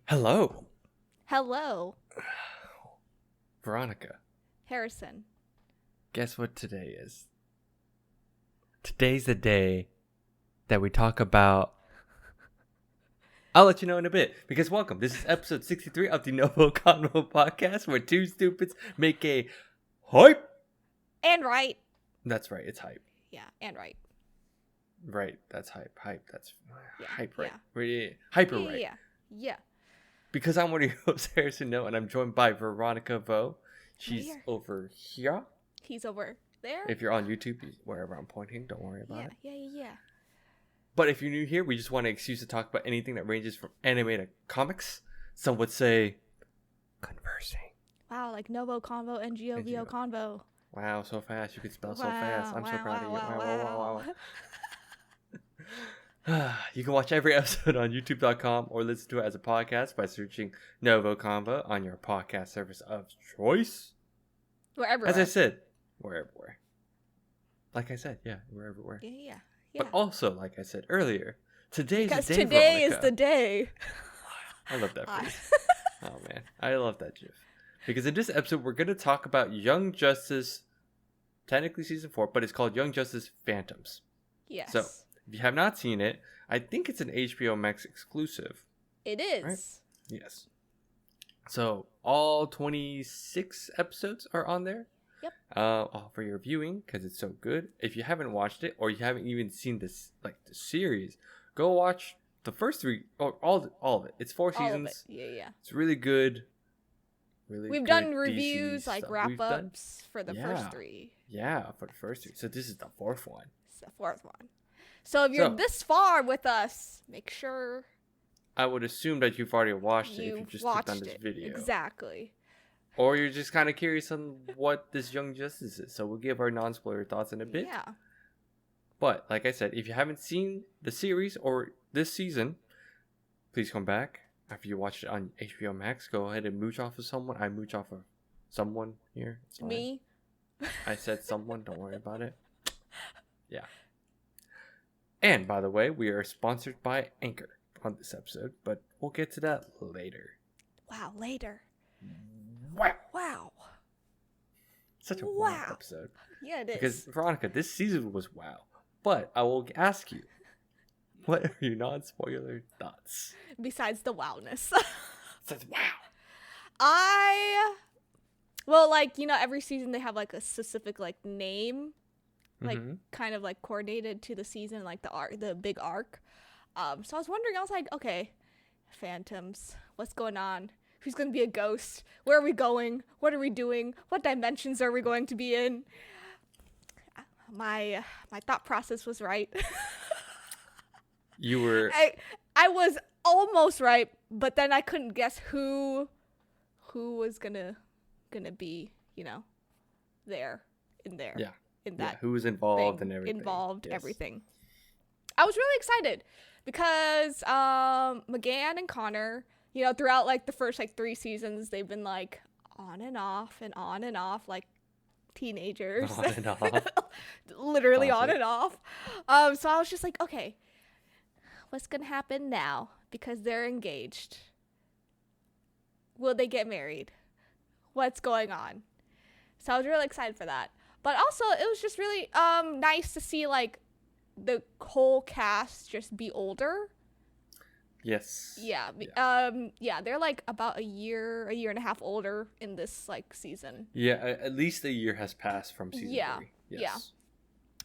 Hello, Hello, Veronica. Harrison. Guess what today is? Today's the day that we talk about. I'll let you know in a bit, because welcome. This is episode 63 of the NgoVo Convo podcast, where two stupids make a hype. And right. That's right, it's hype. Yeah, and right. Right, that's hype. Hype, that's Yeah, hype, right? yeah. Really, hyper Yeah, right. yeah. Because I'm one of your hosts, Harrison No, and I'm joined by Veronica Vo. She's Here. over here. He's over there. If you're on YouTube, wherever I'm pointing, don't worry about it. Yeah. But if you're new here, we just want an excuse to talk about anything that ranges from anime to comics. Some would say conversing. Wow, like NgoVo Convo and NgoVo Convo. Wow, so fast. You could spell so fast. I'm so proud of you. Wow. You can watch every episode on youtube.com or listen to it as a podcast by searching NgoVo Convo on your podcast service of choice. We're everywhere. As I said, we're everywhere. Like I said, yeah, we're everywhere. Yeah. But also, like I said earlier, today's the day, Because today Veronica. is the day. I love that phrase. Oh man, I love that gif. Because in this episode, we're going to talk about Young Justice, technically season 4, but it's called Young Justice Phantoms. Yes. So, if you have not seen it, I think it's an HBO Max exclusive. It is. Right? Yes. So, all 26 episodes are on there. Yep. All for your viewing, because it's so good. If you haven't watched it, or you haven't even seen this, like the series, go watch the first 3, or all of it. It's 4 seasons. All of it. Yeah. It's really good. We've done reviews, like wrap-ups for the first 3. Yeah, for the first 3. So this is the 4th one. It's the 4th one. So if you're this far with us, make sure I would assume that you've already watched it if you just clicked on this it. video. Exactly. Or you're just kind of curious on what this Young Justice is. So we'll give our non-spoiler thoughts in a bit. Yeah. But like I said, if you haven't seen the series or this season, please come back. After you watch it on HBO Max, go ahead and mooch off of someone. I mooch off of someone here. It's fine. Me? I said someone. Don't worry about it. Yeah. And by the way, we are sponsored by Anchor on this episode, but we'll get to that later. Wow, later. Wow. Such a wow episode. Yeah, it is. Because, Veronica, this season was wow. But I will ask you, what are your non-spoiler thoughts? Besides the wowness. Says wow. Every season they have like a specific like name, like kind of like coordinated to the season, like the big arc. So I was wondering, I was like, okay, Phantoms, what's going on? Who's going to be a ghost? Where are we going? What are we doing? What dimensions are we going to be in? My thought process was right. You were... I was almost right, but then I couldn't guess who was gonna be, there. Yeah. In that. Who was involved thing, and everything. Everything. I was really excited because McGann and Connor, throughout like the first like 3 seasons, they've been like on and off like teenagers. On and off. Literally on and off. So I was just like, okay, what's gonna happen now? Because they're engaged. Will they get married? What's going on? So I was really excited for that. But also, it was just really nice to see like the whole cast just be older. Yes. Yeah. They're like about a year and a half older in this like season. Yeah, at least a year has passed from season 3. Yes. Yeah.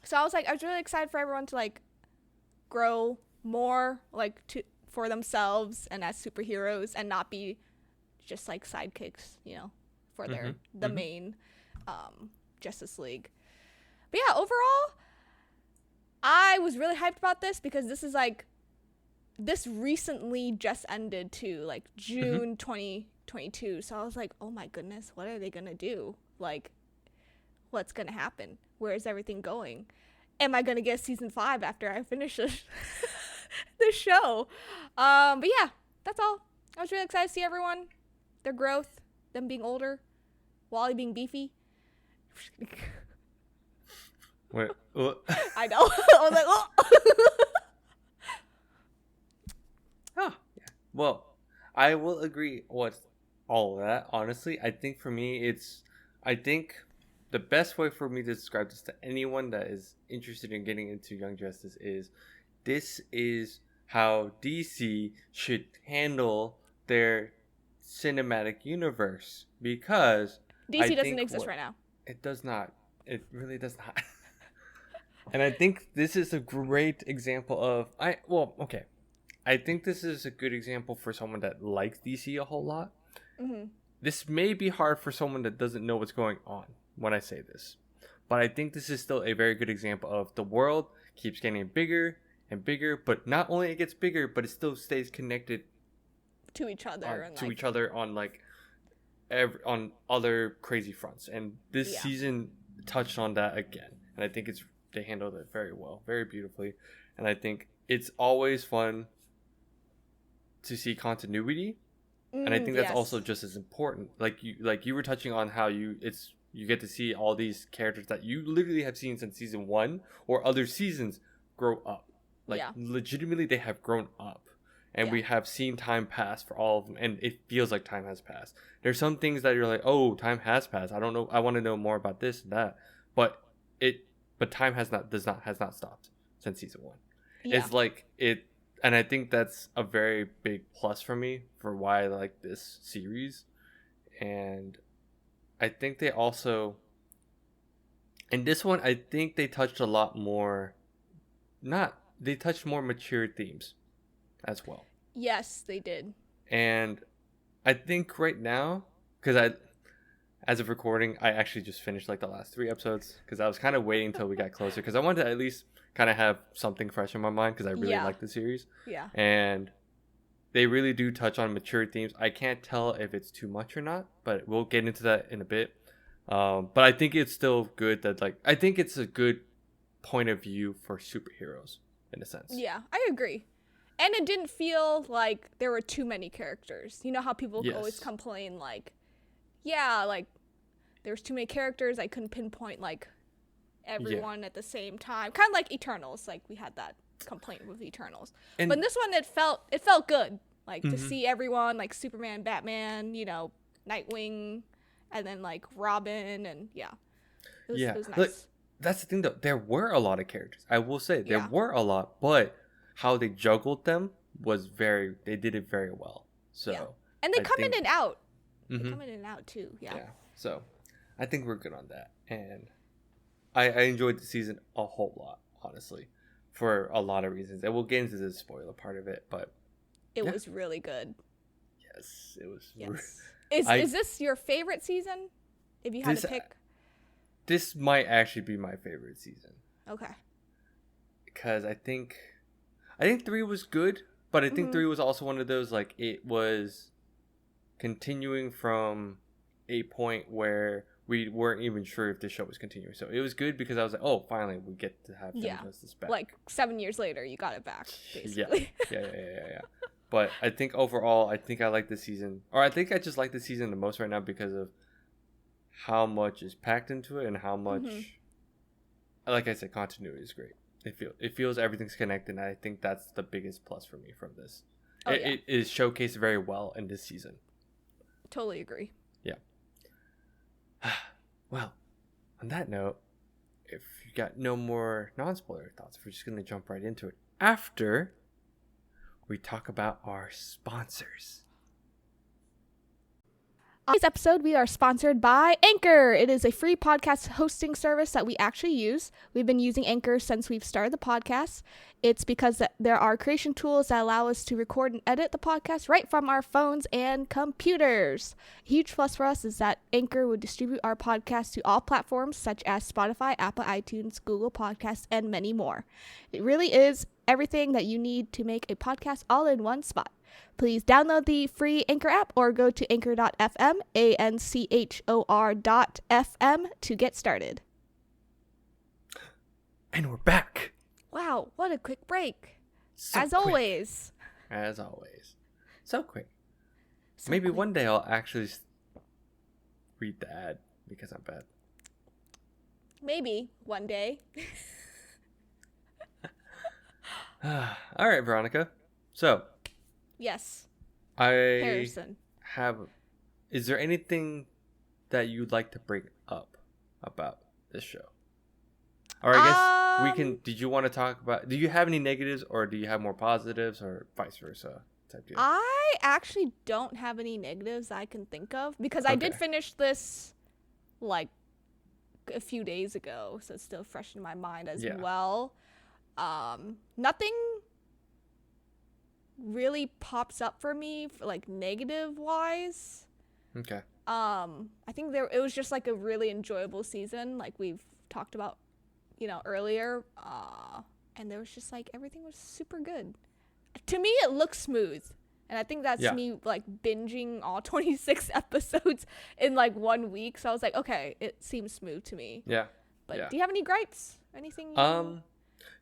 So I was really excited for everyone to like grow more like for themselves and as superheroes and not be just like sidekicks, for the main Justice League. But yeah, overall, I was really hyped about this because this recently just ended too, like June 2022. So I was like, oh my goodness, what are they gonna do? Like, what's gonna happen? Where is everything going? Am I gonna get season 5 after I finish the show? But yeah, that's all. I was really excited to see everyone, their growth, them being older, Wally being beefy. Wait, what? I know. I was like, oh. Oh, yeah. Well, I will agree with all of that. Honestly, I think for me, I think the best way for me to describe this to anyone that is interested in getting into Young Justice is this is how DC should handle their cinematic universe, because I DC doesn't think exist right now. it does not. It really does not. And I think this is a great example of okay. I think this is a good example for someone that likes DC a whole lot. Mm-hmm. This may be hard for someone that doesn't know what's going on when I say this, but I think this is still a very good example of the world keeps getting bigger and bigger, but not only it gets bigger, but it still stays connected To each other. And to each other on on other crazy fronts. And this season touched on that again, and I think they handled it very well, very beautifully. And I think it's always fun to see continuity, and I think that's also just as important. Like you were touching on how you get to see all these characters that you literally have seen since season 1 or other seasons grow up. Legitimately, they have grown up, and we have seen time pass for all of them, and it feels like time has passed. There's some things that you're like, oh, time has passed. I don't know. I want to know more about this and that, but time has not stopped since season 1. It's like it. And I think that's a very big plus for me for why I like this series. And I think they also, in this one, I think they touched a lot more, they touched more mature themes as well. Yes, they did. And I think right now, because as of recording, I actually just finished like the last 3 episodes, because I was kind of waiting until we got closer, because I wanted to at least kind of have something fresh in my mind, because I really like the series. Yeah. And they really do touch on mature themes. I can't tell if it's too much or not, but we'll get into that in a bit. But I think it's still good that I think it's a good point of view for superheroes in a sense. Yeah, I agree. And it didn't feel like there were too many characters. You know how people always complain there's too many characters. I couldn't pinpoint everyone at the same time. Kind of like Eternals. We had that complaint with Eternals. But in this one, it felt good. To see everyone, Superman, Batman, Nightwing, and then Robin, and it was nice. That's the thing, though. There were a lot of characters. I will say there were a lot, but how they juggled them was they did it very well. So and they come in and out. They come in and out too. Yeah. So I think we're good on that, and I enjoyed the season a whole lot, honestly, for a lot of reasons. And we'll get into the spoiler part of it, but it was really good. Yes, it was. Yes. Is this your favorite season? If you had to pick, this might actually be my favorite season. Okay. Because I think 3 was good, but I think 3 was also one of those it was continuing from a point where we weren't even sure if the show was continuing. So it was good because I was like, oh, finally we get to have Young Justice back. 7 years later, you got it back, basically. Yeah. But I think overall, I like the season, or I think I just like the season the most right now because of how much is packed into it and how much, like I said, continuity is great. It feels everything's connected, and I think that's the biggest plus for me from this. It is showcased very well in this season. Totally agree. Yeah. Well, on that note, if you got no more non-spoiler thoughts, we're just going to jump right into it after we talk about our sponsors. On today's episode, we are sponsored by Anchor. It is a free podcast hosting service that we actually use. We've been using Anchor since we've started the podcast. It's because there are creation tools that allow us to record and edit the podcast right from our phones and computers. A huge plus for us is that Anchor would distribute our podcast to all platforms such as Spotify, Apple iTunes, Google Podcasts, and many more. It really is everything that you need to make a podcast all in one spot. Please download the free Anchor app or go to anchor.fm, anchor.fm to get started. And we're back. Wow, what a quick break. As always. As always. So quick. Maybe one day I'll actually read the ad because I'm bad. Maybe one day. All right, Veronica. So. Yes. I Harrison. have. Is there anything that you'd like to bring up about this show? Or I guess we can. Did you want to talk about? Do you have any negatives, or do you have more positives, or vice versa type deal? I actually don't have any negatives I can think of because I did Okay. finish this like a few days ago, so it's still fresh in my mind as Yeah. well. Nothing really pops up for me like negative wise. Okay. I think it was just like a really enjoyable season, like we've talked about, earlier. And there was just like everything was super good. To me, it looks smooth, and I think that's Yeah. me like binging all 26 episodes in like 1 week. So I was like, okay, it seems smooth to me. Yeah. But Yeah. do you have any gripes? Anything? You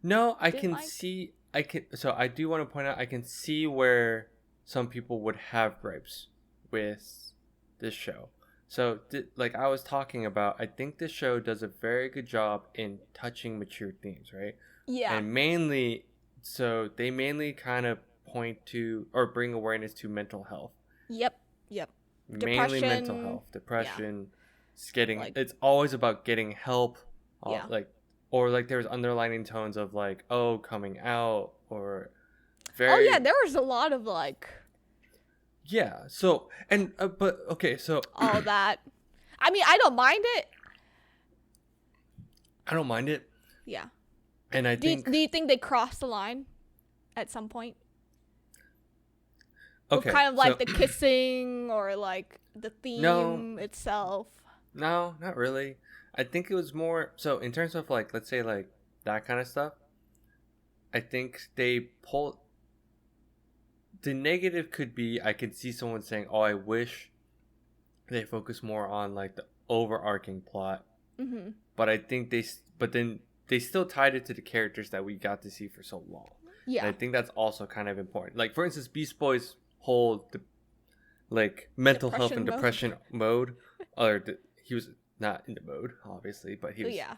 No, I didn't can like? see. I can. So I do want to point out. I can see where some people would have gripes with this show. So, like I was talking about, I think this show does a very good job in touching mature themes, right? Yeah. And mainly, so they mainly kind of point to or bring awareness to mental health. Yep. Yep. Mainly mental Depression. health, depression. It's Like. it's always about getting help. Yeah. Like, or like there's underlining tones of like, oh, coming out or very. Oh yeah, there was a lot of like Yeah. So and but okay, so all that. I mean, I don't mind it. I don't mind it, Yeah. and I Do think you think they crossed the line at some point? okay, With kind of like so, the kissing or like the theme itself. No, not really. I think it was more so in terms of like let's say like that kind of stuff. I think they pull the negative could be I could see someone saying, "Oh, I wish they focus more on like the overarching plot." Mm-hmm. But I think but then they still tied it to the characters that we got to see for so long. Yeah. And I think that's also kind of important. Like for instance, Beast Boy's whole like mental health and depression mode, or he was not in the mode obviously, but he was. Yeah.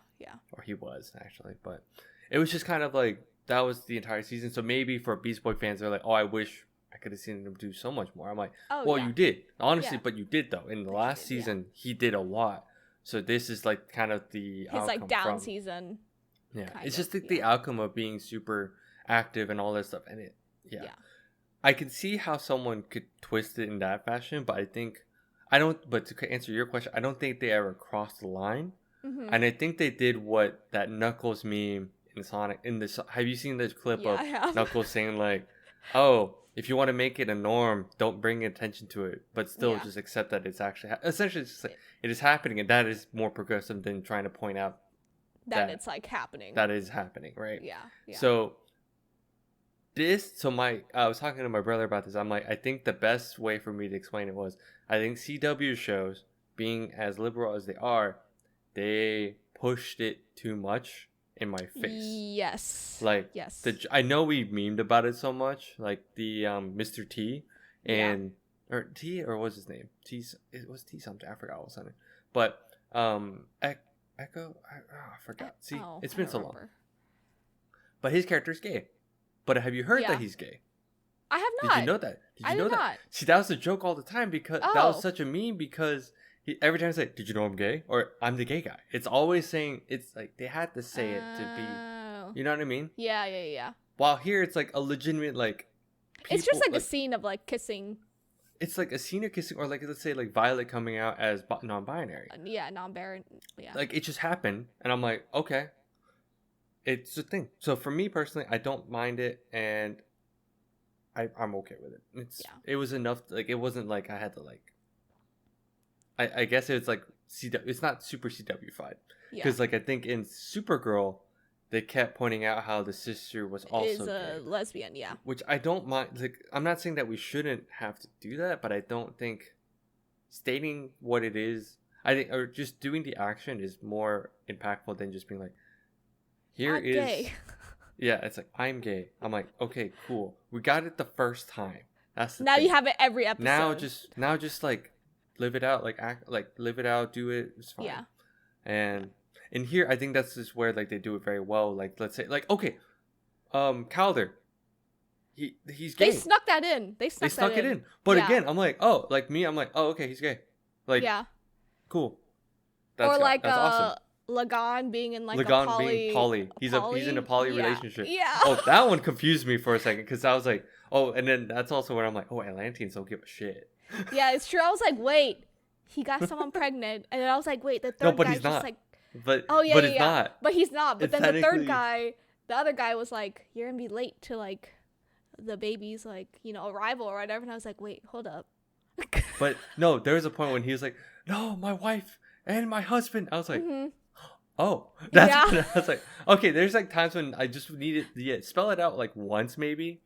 Or he was actually, but it was just kind of like that was the entire season. So maybe for Beast Boy fans, they're like, "Oh, I wish I could have seen him do so much more." I'm like, Oh, "Well, yeah. you did, honestly, Yeah. but you did though. In the But you last did, yeah. season, he did a lot. So this is like kind of the His like outcome down from season. yeah. kind It's just of, like the outcome of being super active and all that stuff. And Yeah. I can see how someone could twist it in that fashion, but I think I don't. But to answer your question, I don't think they ever crossed the line. Mm-hmm. And I think they did what that Knuckles meme in Sonic in this. Have you seen this clip Yeah, of I have. Knuckles saying like, "Oh, if you want to make it a norm, don't bring attention to it, but still Yeah. just accept that it's actually essentially it's just like it is happening, and that is more progressive than trying to point out That that it's like happening. that is happening, right?" Yeah. So I was talking to my brother about this. I'm like, I think the best way for me to explain it was I think CW shows, being as liberal as they are, they pushed it too much in my face. Yes. Like yes. I know we memed about it so much, like the Mr. T and or T or what was his name? It was T something. I forgot what was his name. But Echo, I forgot. See, it's been so long. But his character's gay. But have you heard that he's gay? I have not. Did you know that? I did not. See, that was a joke all the time because that was such a meme because every time I say, "Did you know I'm gay?" or "I'm the gay guy," it's always saying it's like they had to say it to be. You know what I mean? Yeah. While here, it's like a legitimate like. It's just like a scene of like kissing. It's like a scene of kissing, or like let's say like Violet coming out as non-binary. Non-binary. Yeah. Like it just happened, and I'm like, okay, it's a thing. So for me personally, I don't mind it, and I'm okay with it. It was enough. Like it wasn't like I had to like. I guess it's like CW. It's not super CW-fied because like I think in Supergirl, they kept pointing out how the sister was also a lesbian. Yeah. Which I don't mind. Like I'm not saying that we shouldn't have to do that, but I don't think stating what it is. I think or just doing the action is more impactful than just being like, "Here I'm is." gay. Yeah, it's like I'm gay. I'm like, okay, cool. We got it the first time. That's the now thing. you have it every episode. Now just like live it out, like act, like live it out, do it. It's fine. Yeah. And in here, I think that's just where like they do it very well. Like let's say, like okay, Calder. he's gay. They snuck that in. They snuck that it in. But yeah. again, I'm like, oh, like me, I'm like, oh, okay, he's gay. Like, yeah. Cool. Or like that's awesome. Lagan being in like Lagan a poly. being poly. He's in a poly yeah. relationship. Yeah. Oh, that one confused me for a second because I was like, oh, and then that's also when I'm like, oh, Atlanteans don't give a shit. Yeah, it's true. I was like, wait, he got someone pregnant, and then I was like, wait, the third guy's just like, but he's not. But he's not. But it's then the third guy, the other guy was like, you're gonna be late to like the baby's like, you know, arrival or whatever, and I was like, wait, hold up. But no, there was a point when he was like, no, my wife and my husband. I was like, oh, that's when I was like, okay, there's like times when I just needed to spell it out like once maybe.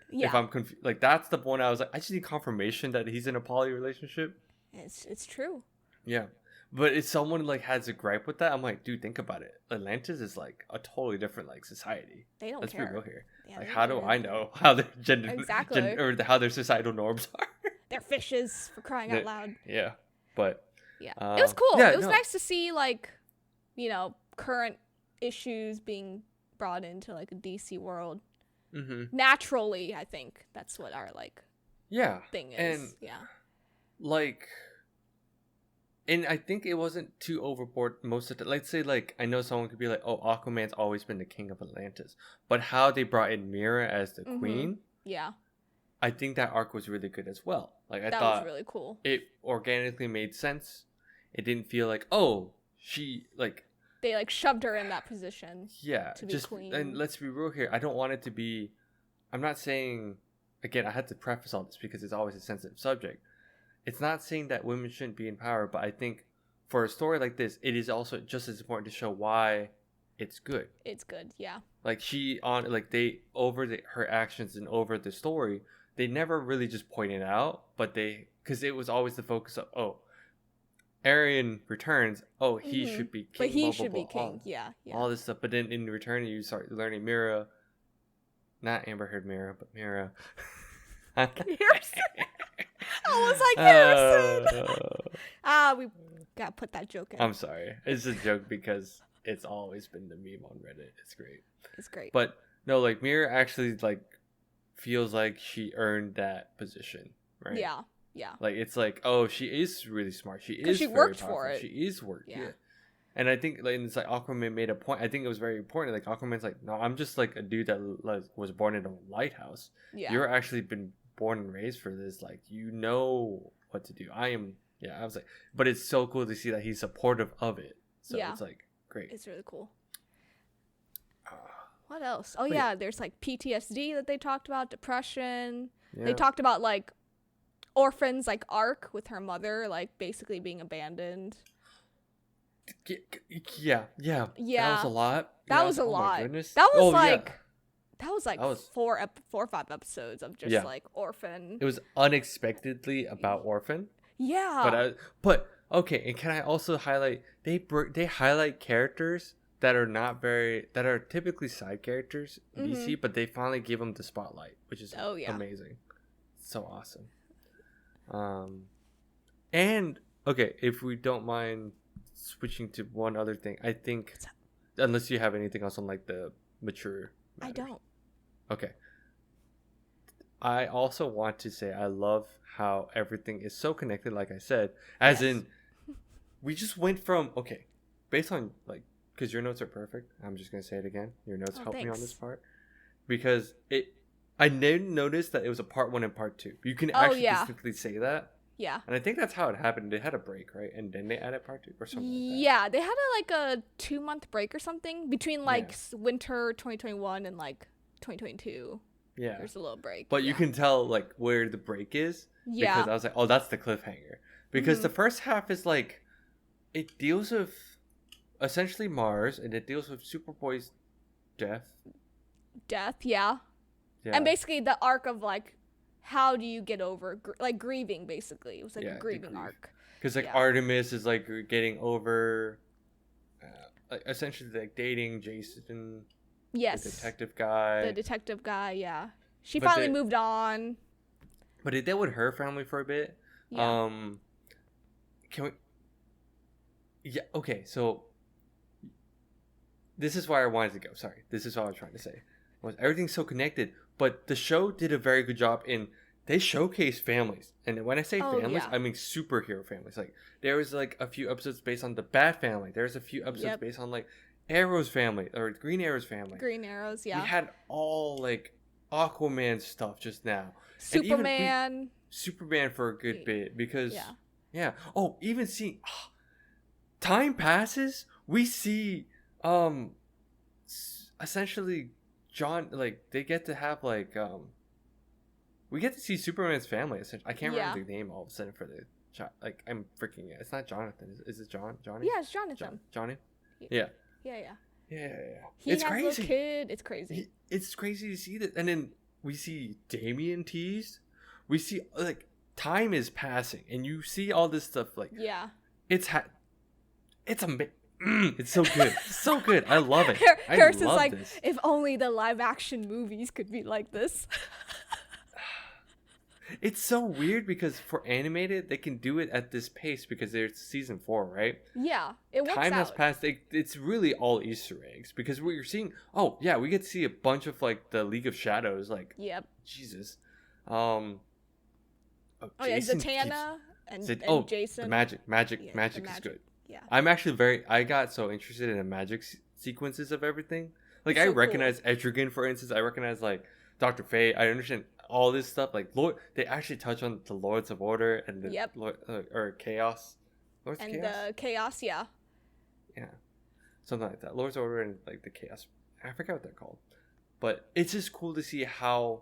Yeah. If I'm confused, like that's the point I was like, I just need confirmation that he's in a poly relationship. It's true. Yeah. But if someone like has a gripe with that, I'm like, dude, think about it. Atlantis is like a totally different like society. They don't Let's care. be real here. Yeah, like, how do I know how their or how their societal norms are? They're fishes, for crying out loud. Yeah, but yeah, it was cool. Yeah, it was nice to see like, you know, current issues being brought into like a DC world. Naturally, I think that's what our like thing is. And like. And I think it wasn't too overboard most of the... Let's say, like, I know someone could be like, oh, Aquaman's always been the king of Atlantis. But how they brought in Mira as the queen... Yeah. I think that arc was really good as well. Like, I thought... That was really cool. It organically made sense. It didn't feel like, oh, she, like... They, like, shoved her in that position. Yeah. To be queen. And let's be real here. I don't want it to be... I'm not saying... Again, I had to preface all this because it's always a sensitive subject. It's not saying that women shouldn't be in power, but I think for a story like this, it is also just as important to show why it's good. It's good, yeah. Like her actions and over the story, they never really just pointed out, but because it was always the focus of, oh, Aryan returns, oh, he should be king. But he should be king, yeah. All this stuff, but then in return, you start learning Mira, not Amber Heard Mira, but Mira. I was like, Harrison. We gotta put that joke in. I'm sorry. It's a joke because it's always been the meme on Reddit. It's great. It's great. But no, like Mira actually like feels like she earned that position, right? Yeah. Like it's like, oh, she is really smart. She is. She very worked powerful. for it. She is worked. Yeah. And I think like it's like Aquaman made a point. I think it was very important. Like Aquaman's like, no, I'm just like a dude that like, was born in a lighthouse. Yeah. You're actually been born and raised for this. Like you know what to do. I was like, but it's so cool to see that he's supportive of it. So it's like great. It's really cool. What else? Oh yeah, there's like PTSD that they talked about, depression. Yeah. They talked about like Orphan's like arc with her mother like basically being abandoned. Yeah. That was a lot. That was a lot. My goodness. That was that was like 4 or 5 episodes of just like Orphan. It was unexpectedly about Orphan. Yeah. But okay, and can I also highlight they highlight characters that are typically side characters in DC, but they finally give them the spotlight, which is amazing. So awesome. And okay, if we don't mind switching to one other thing, I think unless you have anything else on like the mature matters. I don't. Okay. I also want to say I love how everything is so connected, like I said, as in we just went from based on like, because your notes are perfect, I'm just gonna say it again, your notes helped me on this part, because I didn't notice that it was a part 1 and part 2. You can actually distinctly say that. Yeah. And I think that's how it happened. They had a break, right? And then they added part 2 or something like that. Yeah, they had a 2-month break or something between like winter 2021 and like 2022. Yeah. There's a little break. But you can tell like where the break is. Yeah. Because I was like, oh, that's the cliffhanger. Because the first half is like, it deals with essentially Mars, and it deals with Superboy's death. Yeah. And basically the arc of like, how do you get over like grieving? Basically, it was like a grieving arc. Because like Artemis is like getting over, essentially like dating Jason. Yes. The detective guy. Yeah. She finally moved on. But it dealt with her family for a bit. Yeah. Can we? Yeah. Okay. So this is why I wanted to go. Sorry. This is what I was trying to say. Was everything's so connected, but the show did a very good job in they showcase families. And when I say families, yeah. I mean superhero families. Like there was like a few episodes based on the Bat family. There's a few episodes Yep. based on like Arrow's family or Green Arrow's family. Green Arrows, yeah. We had all like Aquaman stuff just now. Superman. Superman for a good bit because yeah. Oh, even seeing time passes, we see essentially John, like they get to have like we get to see Superman's family. Essentially, I can't remember the name all of a sudden for the like I'm freaking it. It's not Jonathan. Is it Johnny? Yeah, it's Jonathan. Johnny. Yeah. Yeah. He It's has crazy. a little kid. It's crazy. It's crazy to see that, and then we see Damien teased. We see like time is passing, and you see all this stuff. Like it's it's so good, so good. I love it. Harrison's like, this. If only the live action movies could be like this. It's so weird because for animated, they can do it at this pace because there's season 4, right? Yeah, it works Time out. has passed. It's really all Easter eggs because what you're seeing. Oh yeah, we get to see a bunch of like the League of Shadows. Like Jesus. Zatanna and Jason. The magic is good. Yeah. I'm actually I got so interested in the magic sequences of everything. Like I recognize Etrigan, for instance. I recognize like Dr. Fate. I understand all this stuff. Like they actually touch on the Lords of Order and the or Chaos. Lords and Chaos? The Chaos, yeah. Something like that. Lords of Order and like the Chaos. I forget what they're called. But it's just cool to see how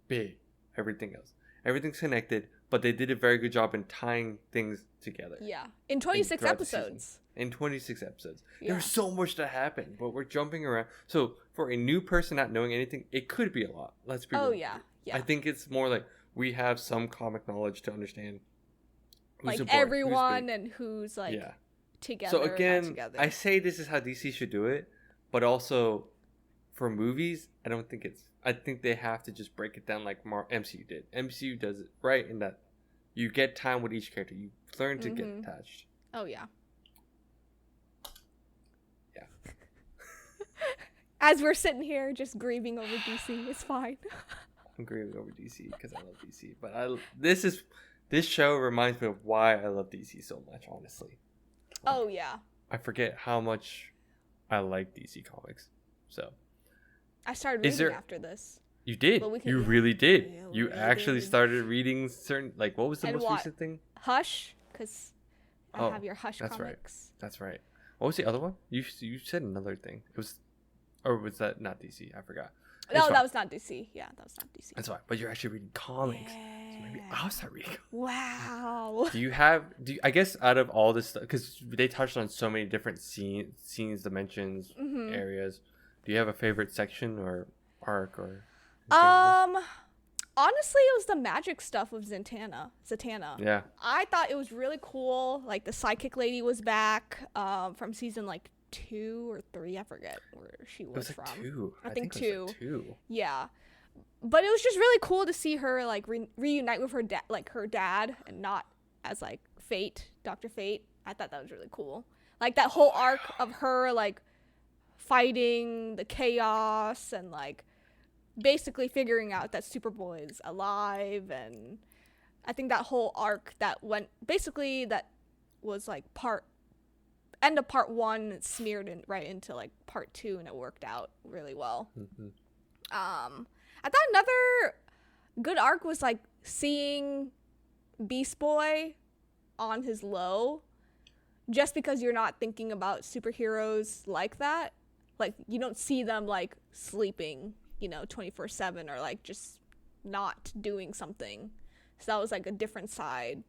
big everything else. Everything's connected, but they did a very good job in tying things together. Yeah. In 26 episodes. In 26 episodes. There's so much to happen, but we're jumping around. So for a new person not knowing anything, it could be a lot. Let's be real. Oh, yeah. I think it's more like we have some comic knowledge to understand who's like everyone and who's like together. So again, I say this is how DC should do it, but also for movies, I think they have to just break it down like MCU did. MCU does it right in that you get time with each character. You learn to get attached. Oh, yeah. Yeah. As we're sitting here just grieving over DC, it's fine. I'm grieving over DC because I love DC. But this show reminds me of why I love DC so much, honestly. Oh, yeah. I forget how much I like DC comics. So I started reading after this. You did. You really did. Yeah, you actually started reading certain, like, what was the most recent thing? Hush, because I have your Hush comics. That's right. What was the other one? You said another thing. It was, or was that not DC? I forgot. No, that was not DC. Yeah, that was not DC. That's fine. But you're actually reading comics. Yeah. So maybe I'll start reading. Wow. I guess out of all this stuff, because they touched on so many different scenes, dimensions, areas. Do you have a favorite section or arc or? Honestly, it was the magic stuff of Zatanna. Yeah. I thought it was really cool. Like the psychic lady was back from season like 2 or 3. I forget where she was from. 2. I think 2. It was like 2. Yeah. But it was just really cool to see her like reunite with her dad, her dad, and not as like Fate, Dr. Fate. I thought that was really cool. Like that whole arc of her like fighting the chaos and like basically figuring out that Superboy's alive, and I think that whole arc that was like end of part 1 smeared right into like part 2, and it worked out really well. I thought another good arc was like seeing Beast Boy on his low, just because you're not thinking about superheroes like that. Like you don't see them like sleeping 24/7 or like just not doing something. So that was like a different side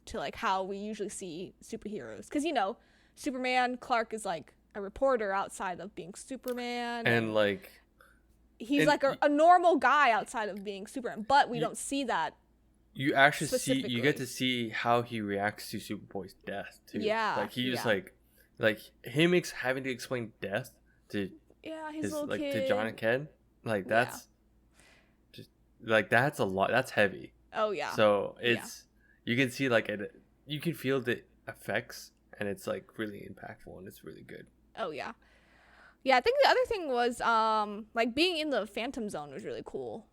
to like how we usually see superheroes, because Superman, Clark is like a reporter outside of being Superman, and like he's like a normal guy outside of being Superman, but we don't see that. You actually you get to see how he reacts to Superboy's death too. Yeah, like he just like him having to explain death to his little kid. to John and Ken. Like that's just like that's a lot. That's heavy. Oh yeah. So you can see like you can feel the effects, and it's like really impactful, and it's really good. Oh yeah. Yeah, I think the other thing was like being in the Phantom Zone was really cool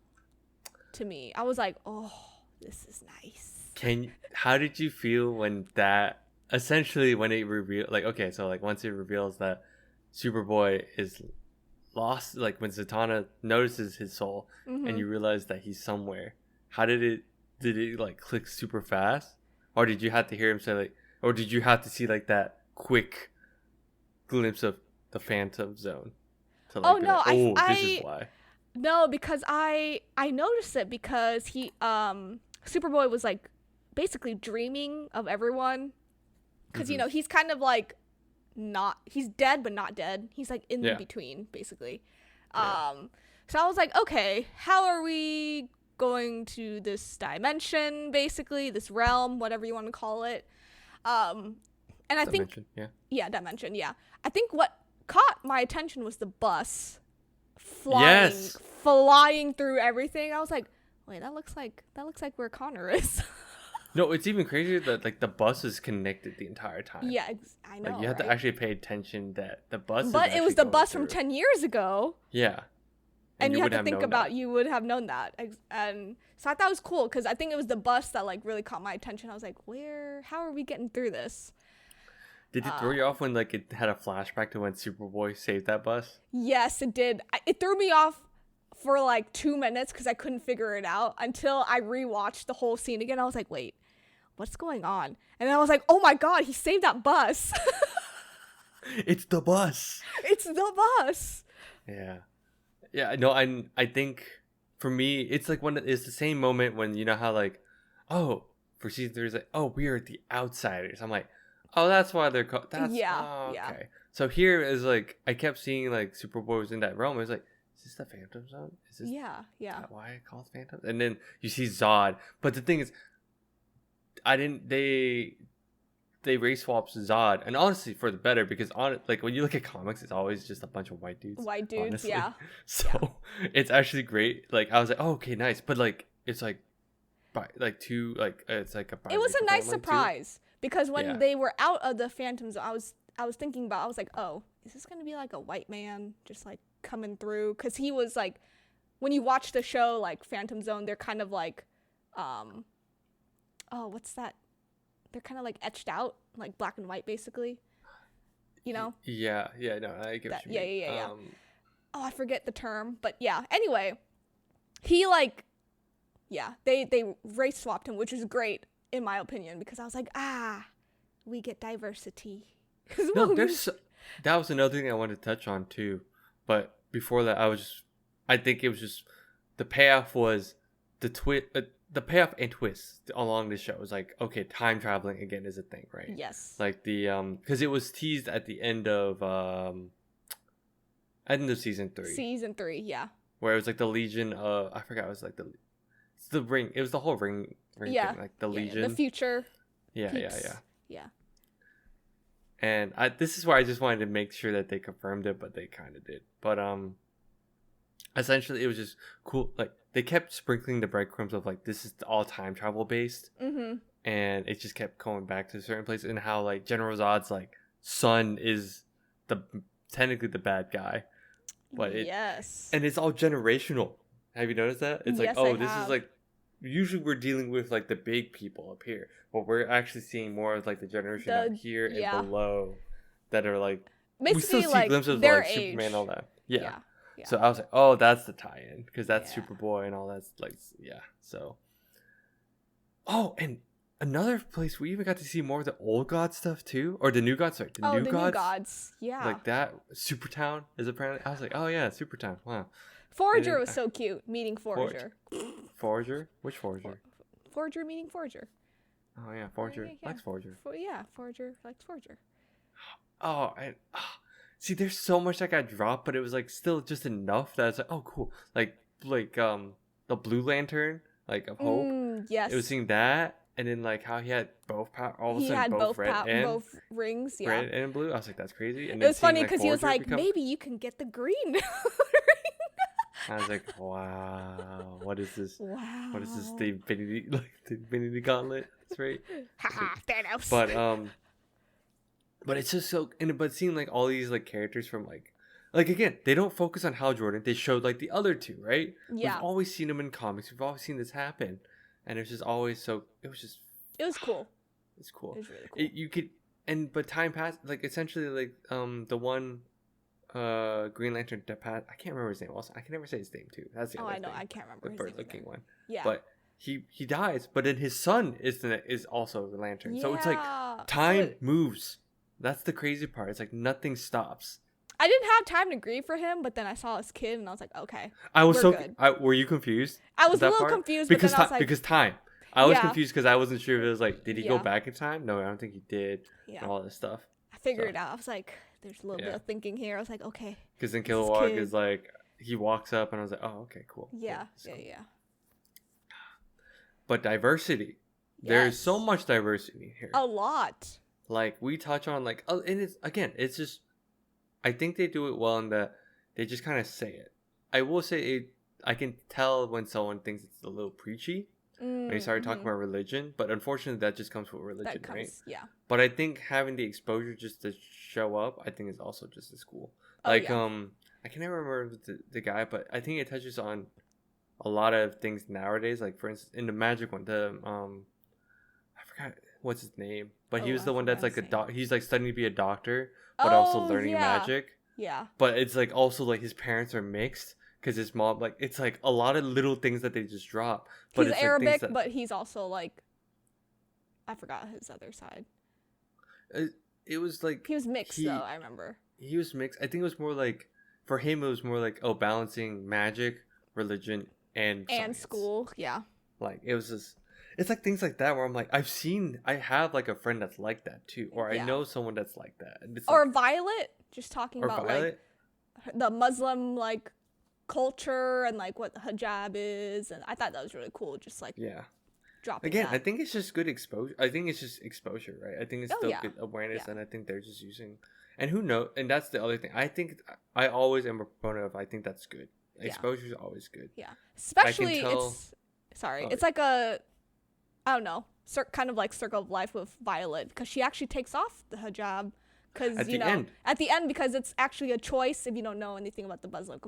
to me. I was like, oh, this is nice. How did you feel when that essentially when it revealed like okay, so like once it reveals that Superboy is lost, like when Zatanna notices his soul and you realize that he's somewhere, how did it like click super fast? Or did you have to hear him say like, or did you have to see like that quick glimpse of the Phantom Zone to like Oh be no, like, this is why? no, because I noticed it because he Superboy was like basically dreaming of everyone because you know he's kind of like not he's dead but not dead. He's like in between basically. So I was like, okay, how are we going to this dimension basically, this realm, whatever you want to call it. And I Dimension, think dimension, yeah. I think what caught my attention was the bus flying through everything. I was like, wait, that looks like where Connor is. No, it's even crazier that like the bus is connected the entire time. Yeah, I know. Like you have to actually pay attention that the bus. But it was the bus from 10 years ago. Yeah. And you have to think about you would have known that. And so I thought it was cool because I think it was the bus that like really caught my attention. I was like, how are we getting through this? Did it throw you off when like it had a flashback to when Superboy saved that bus? Yes, it did. It threw me off for like 2 minutes because I couldn't figure it out until I rewatched the whole scene again. I was like, wait, what's going on? And then I was like, oh my god, he saved that bus. It's the bus. It's the bus. Yeah. Yeah, no, I think for me, it's like it's the same moment when you know how like, oh, for season 3, it's like, oh, we are the outsiders. I'm like, oh, that's why they're called. That's okay. So here is like, I kept seeing like Superboy was in that realm. I was like, is this the Phantom Zone? Is this why it calls Phantom? And then you see Zod, but the thing is, they race swapped Zod, and honestly for the better because like when you look at comics, it's always just a bunch of white dudes. Honestly. Yeah. So it's actually great. Like I was like, oh, okay, nice, but like it's like, it's like it was a nice surprise because when they were out of the Phantom Zone, I was thinking about. I was like, oh, is this gonna be like a white man just like coming through? Because he was like, when you watch the show like Phantom Zone, they're kind of like, what's that? They're kind of like etched out, like black and white, basically. You know? Yeah, no, I get what you mean. Yeah. I forget the term, but yeah. Anyway, he like, they race swapped him, which was great in my opinion because I was like, we get diversity. No, that was another thing I wanted to touch on too, but before that, I think it was just the payoff was the payoff and twist along the show was like, okay, time traveling again is a thing, right? Yes. Like the because it was teased at the end of season 3. Season 3, yeah. Where it was like the Legion of I forgot, it was like the ring. It was the whole ring thing, like the Legion. The future. Yeah. Yeah. And this is where I just wanted to make sure that they confirmed it, but they kind of did. But essentially it was just cool. Like they kept sprinkling the breadcrumbs of like this is all time travel based, and it just kept going back to a certain place, and how like General Zod's like son is technically the bad guy, but and it's all generational. Have you noticed that? It's like, this is like usually we're dealing with like the big people up here, but we're actually seeing more of like the generation up here and below that are like basically, we still see like, glimpses of their like age. Superman and all that. Yeah. Yeah. So I was like, oh, that's the tie-in because that's Superboy and all that's like, so. Oh, and another place we even got to see more of the old god stuff too, or the new gods. Sorry, the new gods. Yeah. Like that. Supertown is apparently. I was like, oh yeah, Supertown. Wow. Forager was so cute, meeting Forager. Forager? Which Forager? Forager meeting Forager. Oh yeah, Forager likes Forager. Forager likes Forager. Oh, see, there's so much that got dropped, but it was like still just enough that it's like, oh, cool. Like the Blue Lantern, like of Hope. Yes. It was seeing that, and then like how he had both all of a sudden both red and both rings. Yeah. Red and blue. I was like, that's crazy. And it was funny because he was like, maybe you can get the green. I was like, wow, what is this? Wow. What is this? The Infinity Gauntlet? That's right. Haha, Thanos. But it's just so, but seeing like all these like characters from like like again, they don't focus on Hal Jordan. They showed like the other two, right? Yeah. We've always seen them in comics. We've always seen this happen, and it's just always so. It was cool. It's cool. It was really cool. You could, but time passed. Like essentially, like the one, Green Lantern that passed. I can't remember his name. Also, I can never say his name too. That's the other I know. thing. I can't remember The his bird name looking either. one. Yeah. But he dies. But then his son is also the Lantern. So it's like time moves. That's the crazy part. It's like nothing stops. I didn't have time to grieve for him, but then I saw his kid and I was like, okay. I was good. Were you confused? I was a little confused because but then I was like, because time. I was confused because I wasn't sure if it was like, did he go back in time? No, I don't think he did. Yeah. And all this stuff. I figured it out. I was like, there's a little bit of thinking here. I was like, okay. Because then Kilowog is like, he walks up and I was like, oh, okay, cool. Yeah, cool. yeah. But diversity. Yes. There's so much diversity here. A lot. Like, we touch on like, and it's just, I think they do it well in that they just kind of say it. I will say I can tell when someone thinks it's a little preachy. When they started talking about religion, but unfortunately that just comes with religion, right? Yeah. But I think having the exposure just to show up, I think is also just as cool. I can never remember the guy, but I think it touches on a lot of things nowadays. Like for instance, in the magic one, I forgot what's his name, but he was the one that's like he's like studying to be a doctor, but also learning magic. Yeah. But it's like also like his parents are mixed. Because his mom, like, it's like a lot of little things that they just drop. But he's it's Arabic, like but he's also like, I forgot his other side. It was like he was mixed though. I remember he was mixed. I think it was more like for him. It was more like balancing magic, religion, and science. School. Yeah. Like it was just. It's like things like that where I'm like, I have like a friend that's like that too, or I know someone that's like that. Or like, Violet, just talking about Violet? Like the Muslim like culture and like what the hijab is, and I thought that was really cool. Just like dropping again, that. I think it's just good exposure. I think it's just exposure, right? I think it's still good awareness, and I think they're just using. And who knows? And that's the other thing. I think I always am a proponent of. I think that's good. Exposure is always good. Yeah, especially it's like a, I don't know, kind of like circle of life with Violet because she actually takes off the hijab. Because, at the end, because it's actually a choice if you don't know anything about the Muslim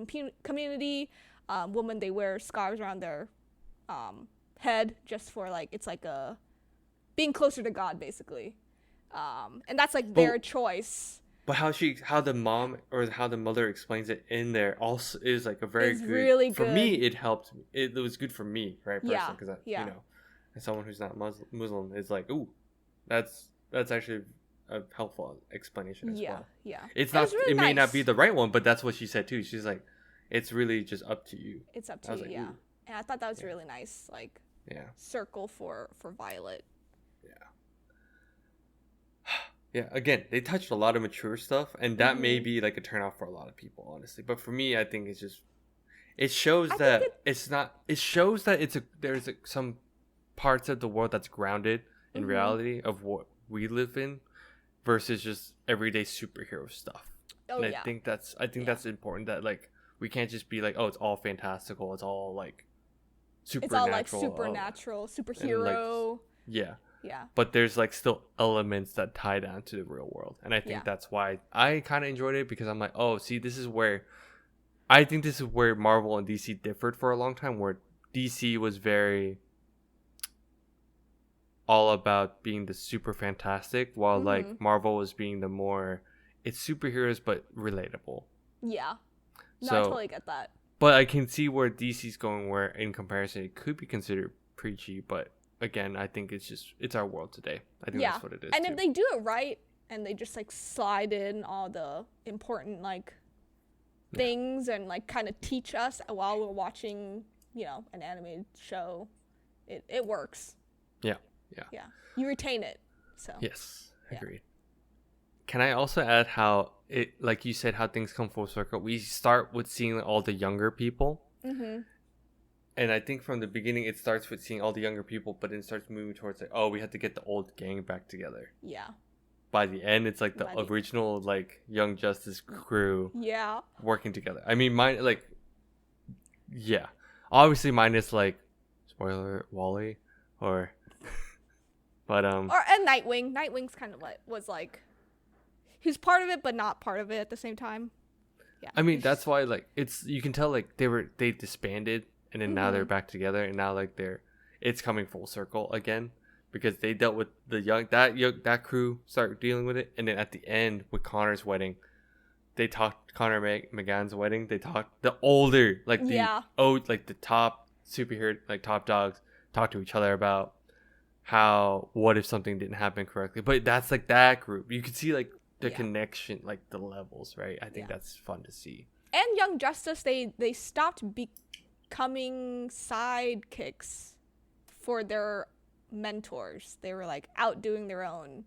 community. Women, they wear scarves around their head just for, like, it's like a being closer to God, basically. And that's, like, their choice. But how the mom or how the mother explains it in there also is, like, a very good. Really good. For me, it helped. It was good for me, right, personally. Because, you know, as someone who's not Muslim, it's like, ooh, that's actually a helpful explanation as well. Yeah. It's not really it may not be the right one, but that's what she said too. She's like, it's really just up to you. It's up to you, like, yeah. Ooh. And I thought that was really nice, like circle for Violet. Yeah, again, they touched a lot of mature stuff, and that may be like a turnoff for a lot of people, honestly. But for me, I think it's just it shows that it's not. It shows that there's some parts of the world that's grounded in reality of what we live in. Versus just everyday superhero stuff. And I think that's important that like we can't just be like, oh, it's all fantastical, it's all like supernatural. It's all like supernatural, superhero. Like, yeah. But there's like still elements that tie down to the real world. And I think that's why I kind of enjoyed it because I'm like, oh, see, this is where Marvel and DC differed for a long time, where DC was very all about being the super fantastic while like Marvel was being the more it's superheroes but relatable. I totally get that. But I can see where DC's going, where in comparison it could be considered preachy, but again I think it's our world today. I think that's what it is. And if they do it right and they just like slide in all the important like things and like kind of teach us while we're watching, you know, an animated show, it works. Yeah. You retain it. So. Yes, agreed. Can I also add how it, like you said, how things come full circle? We start with seeing all the younger people. Mm-hmm. And I think from the beginning, it starts with seeing all the younger people, but then it starts moving towards like, oh, we have to get the old gang back together. Yeah. By the end, it's like the original like Young Justice crew. Yeah. Working together. I mean, obviously minus like, spoiler, Wally, or. But and Nightwing's kind of what was like, he's part of it but not part of it at the same time. Yeah. I mean, that's why like you can tell like they disbanded and then now they're back together and now like it's coming full circle again because they dealt with that crew start dealing with it, and then at the end with Connor's wedding, they talked McGann's wedding. They talked the older like the top superhero like top dogs talk to each other about how what if something didn't happen correctly. But that's like that group. You can see like the connection, like the levels, right? I think that's fun to see. And Young Justice, they stopped becoming sidekicks for their mentors. They were like out doing their own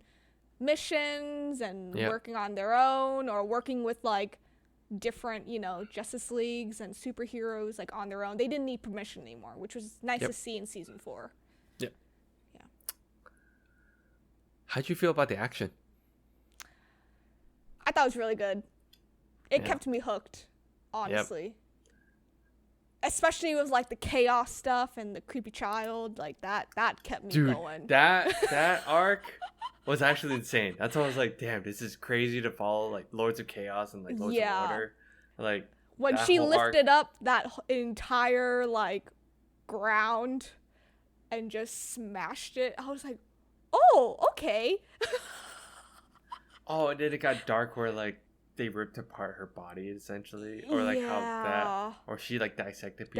missions and working on their own, or working with like different, Justice Leagues and superheroes like on their own. They didn't need permission anymore, which was nice to see in season 4. Yep. Yeah. How'd you feel about the action? I thought it was really good. It kept me hooked, honestly. Yep. Especially with like the chaos stuff and the creepy child, like that kept me going. That arc was actually insane. That's why I was like, damn, this is crazy to follow like Lords of Chaos and like Lords of Order. Like when she lifted up that entire like ground and just smashed it, I was like, oh, okay. Oh, and then it got dark where like they ripped apart her body essentially, or like how that, or she like dissected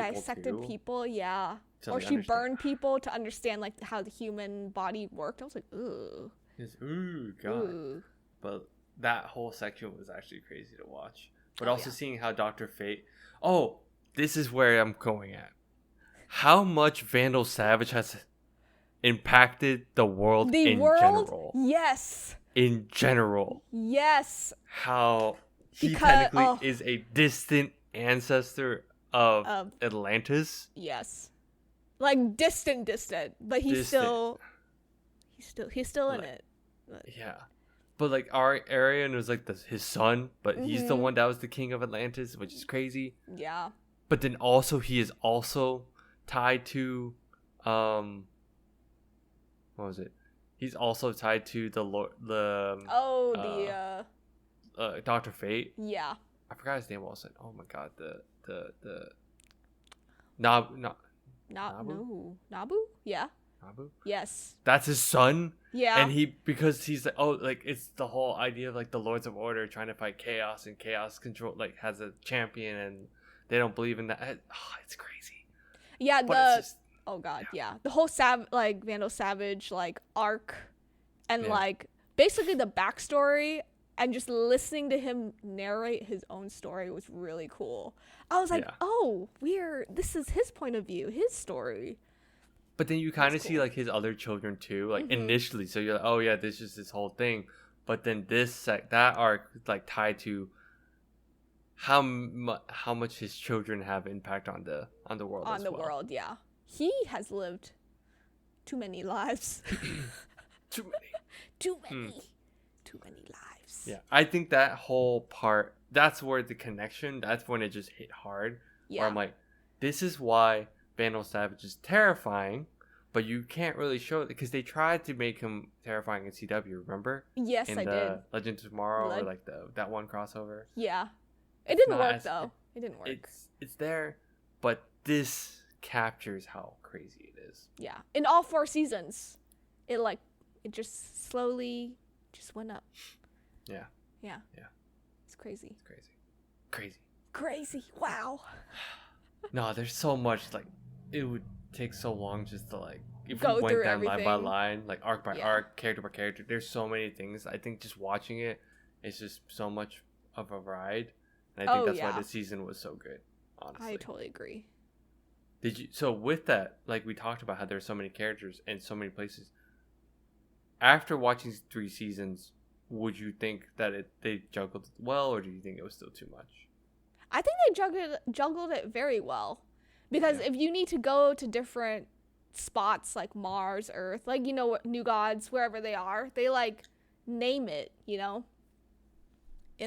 people. Yeah. Or she burned people to understand like how the human body worked. I was like, ooh. Ooh, God. Ooh. But that whole section was actually crazy to watch. But also seeing how Dr. Fate. Oh, this is where I'm going at. How much Vandal Savage has impacted the world in general. Yes. In general. Yes. How he technically is a distant ancestor of Atlantis. Yes. Like distant, but he's still in it. But. Yeah. But like our Arian was like his son, but he's the one that was the king of Atlantis, which is crazy. Yeah. But then also he is also tied to what was it? He's also tied to Dr. Fate. Yeah. I forgot his name also. Oh my god, the Nabu? Yeah. Nabu? Yes. That's his son? Yeah. And because he's like, it's the whole idea of like the Lords of Order trying to fight chaos, and chaos control like has a champion, and they don't believe in that. Oh, it's crazy. Yeah, oh god, yeah. The whole Vandal Savage like arc and like basically the backstory and just listening to him narrate his own story was really cool. I was like, oh, this is his point of view, his story. But then you kind of see like his other children too, like initially. So you're like, oh yeah, this is this whole thing. But then that arc is like tied to how much his children have impact on the world. On the world, yeah. He has lived too many lives. Too many lives. Yeah, I think that whole part, that's where the connection, that's when it just hit hard. Yeah. Where I'm like, this is why Vandal Savage is terrifying, but you can't really show it because they tried to make him terrifying in CW, remember? Yes, I did. Legends of Tomorrow or like that one crossover. Yeah. It didn't work though. It didn't work. It's there, but this captures how crazy it is. Yeah. In all 4 seasons, it just slowly just went up. Yeah. Yeah. Yeah. It's crazy. It's crazy. Crazy. Wow. No, there's so much like it would take so long just to like if go we went through down everything. line by line, like arc by arc, character by character. There's so many things. I think just watching it, it's just so much of a ride. And I think that's why this season was so good, honestly. I totally agree. So with that, like we talked about how there's so many characters and so many places. After watching 3 seasons, would you think that they juggled it well, or do you think it was still too much? I think they juggled it very well. Because if you need to go to different spots like Mars, Earth, like, New Gods, wherever they are, they like name it, in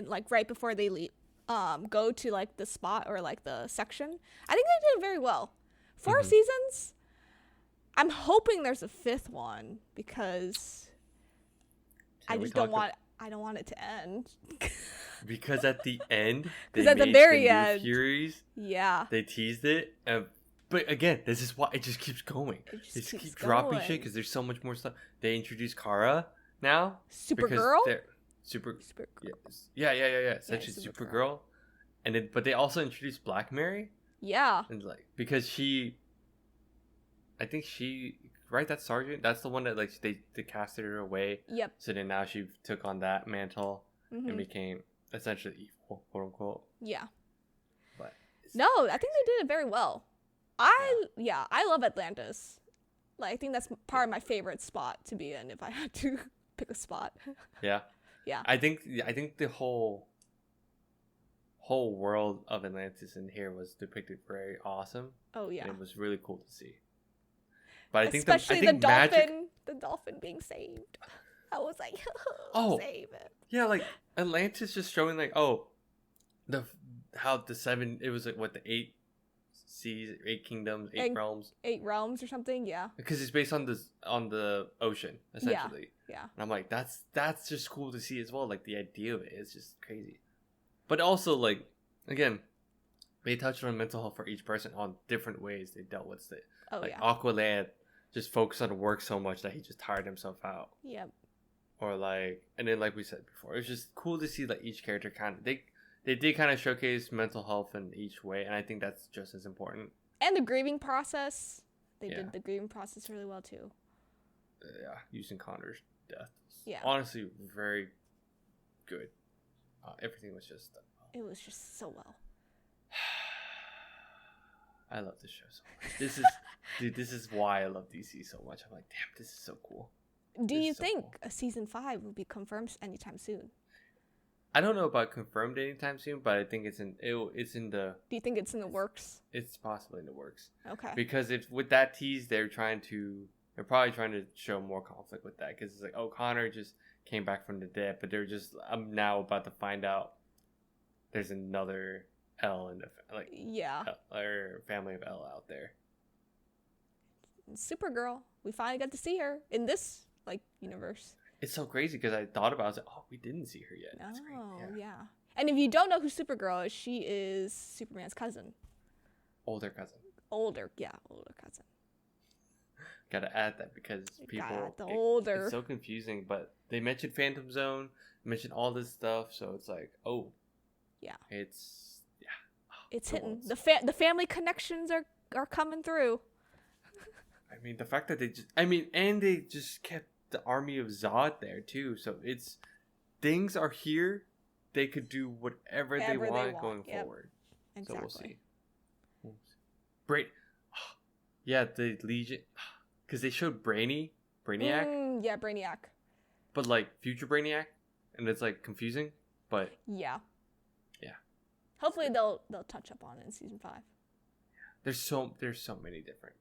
like right before they leave. Go to like the spot or like the section. I think they did it very well. 4 seasons. I'm hoping there's a 5th one because I don't want it to end. because at the end, they Because at the made very new end, Furies. yeah, They teased it, but again, this is why it just keeps going. it They just just keeps keep dropping going. shit because there's so much more stuff. They introduced Kara now because Supergirl. they're Super. Supergirl. Yeah. Essentially, Supergirl. Supergirl, and then but they also introduced Black Mary, Yeah. and like because I think she right that Sergeant. That's the one that like they casted her away. Yep. So then now she took on that mantle and Mhm. became essentially evil, quote unquote. Yeah. But No, I think they did it very well. I love Atlantis. Like I think that's part of my favorite spot to be in if I had to pick a spot. yeah. Yeah. I think the whole world of Atlantis in here was depicted very awesome. Oh yeah. And it was really cool to see. But I think especially the dolphin being saved. I was like, save it. Yeah, like Atlantis just showing like how the seven, it was like what, the 8 seas, 8 kingdoms, 8 realms. 8 realms or something, yeah. Because it's based on the ocean essentially. Yeah. And I'm like, that's just cool to see as well. Like the idea of it is just crazy. But also like again, they touched on mental health for each person on different ways they dealt with it. Oh like yeah. Aqualad just focused on work so much that he just tired himself out. Yep. Or like, and then like we said before, it's just cool to see like each character kind of they did kind of showcase mental health in each way, and I think that's just as important. And the grieving process, they did the grieving process really well too. Yeah, using Connor's death. Yeah. Honestly, very good. Everything was just done well. It was just so well. I love this show so much. This is dude, this is why I love DC so much. I'm like, damn, this is so cool. Do you think a season 5 will be confirmed anytime soon? I don't know about confirmed anytime soon, but I think it's in the. Do you think it's in the works? It's possibly in the works. Okay. Because if with that tease, they're probably trying to show more conflict with that, because it's like, oh, Connor just came back from the dead, but I'm now about to find out there's another L in the or family of L out there. Supergirl, we finally got to see her in this universe. It's so crazy because I thought about it, I was like, oh, we didn't see her yet. That's great. Yeah. And if you don't know who Supergirl is, she is Superman's cousin. Older cousin. Older cousin. Gotta add that because people older. It's so confusing, but they mentioned Phantom Zone, mentioned all this stuff, so it's like, oh, yeah, it's hitting. The family connections are coming through. I mean, the fact that they just kept the army of Zod there too, so it's things are here. They could do whatever they want going forward. Exactly. So we'll see. Yeah, the Legion, because they showed Brainiac. Yeah, Brainiac. But like future Brainiac, and it's like confusing. But yeah. Hopefully they'll touch up on it in season 5. There's so many different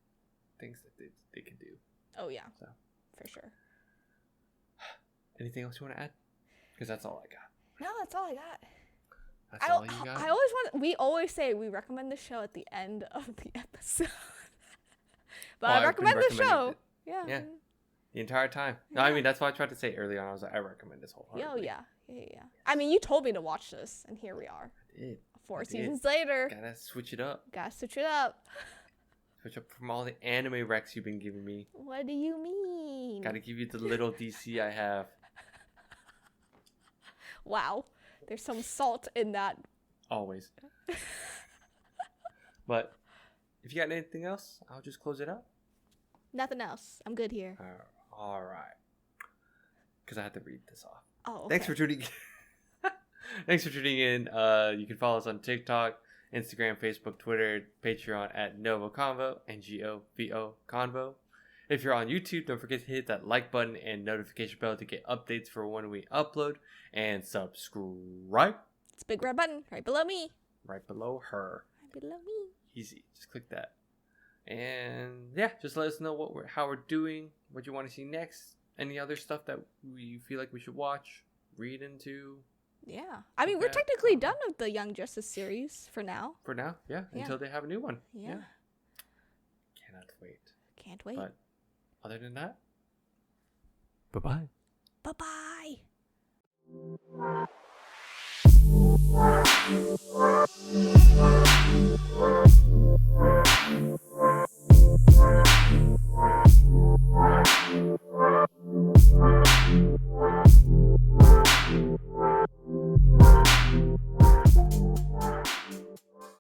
things that they can do. Oh yeah, so for sure. Anything else you want to add? Because that's all I got. No, that's all I got. That's all you got? We always say we recommend the show at the end of the episode. But I recommend the show. Yeah. The entire time. No, I mean, that's what I tried to say earlier on. I was like, I recommend this wholeheartedly. Yeah. I mean, you told me to watch this, and here we are. I did. 4 seasons later. Gotta switch it up. Switch up from all the anime recs you've been giving me. What do you mean? Gotta give you the little DC I have. Wow. There's some salt in that. Always. But if you got anything else, I'll just close it up. Nothing else. I'm good here. All right. Because I have to read this off. Oh, okay. Thanks for tuning in. You can follow us on TikTok, Instagram, Facebook, Twitter, Patreon at NgoVo Convo, NgoVo Convo. If you're on YouTube, don't forget to hit that like button and notification bell to get updates for when we upload. And subscribe. It's a big red button right below me. Right below her. Right below me. Easy. Just click that. And yeah, just let us know how we're doing, what you want to see next, any other stuff that we feel like we should watch, read into. Yeah. I mean, we're technically done with the Young Justice series for now. Yeah. Until they have a new one. Yeah. Cannot wait. Can't wait. But other than that, bye-bye. Bye-bye.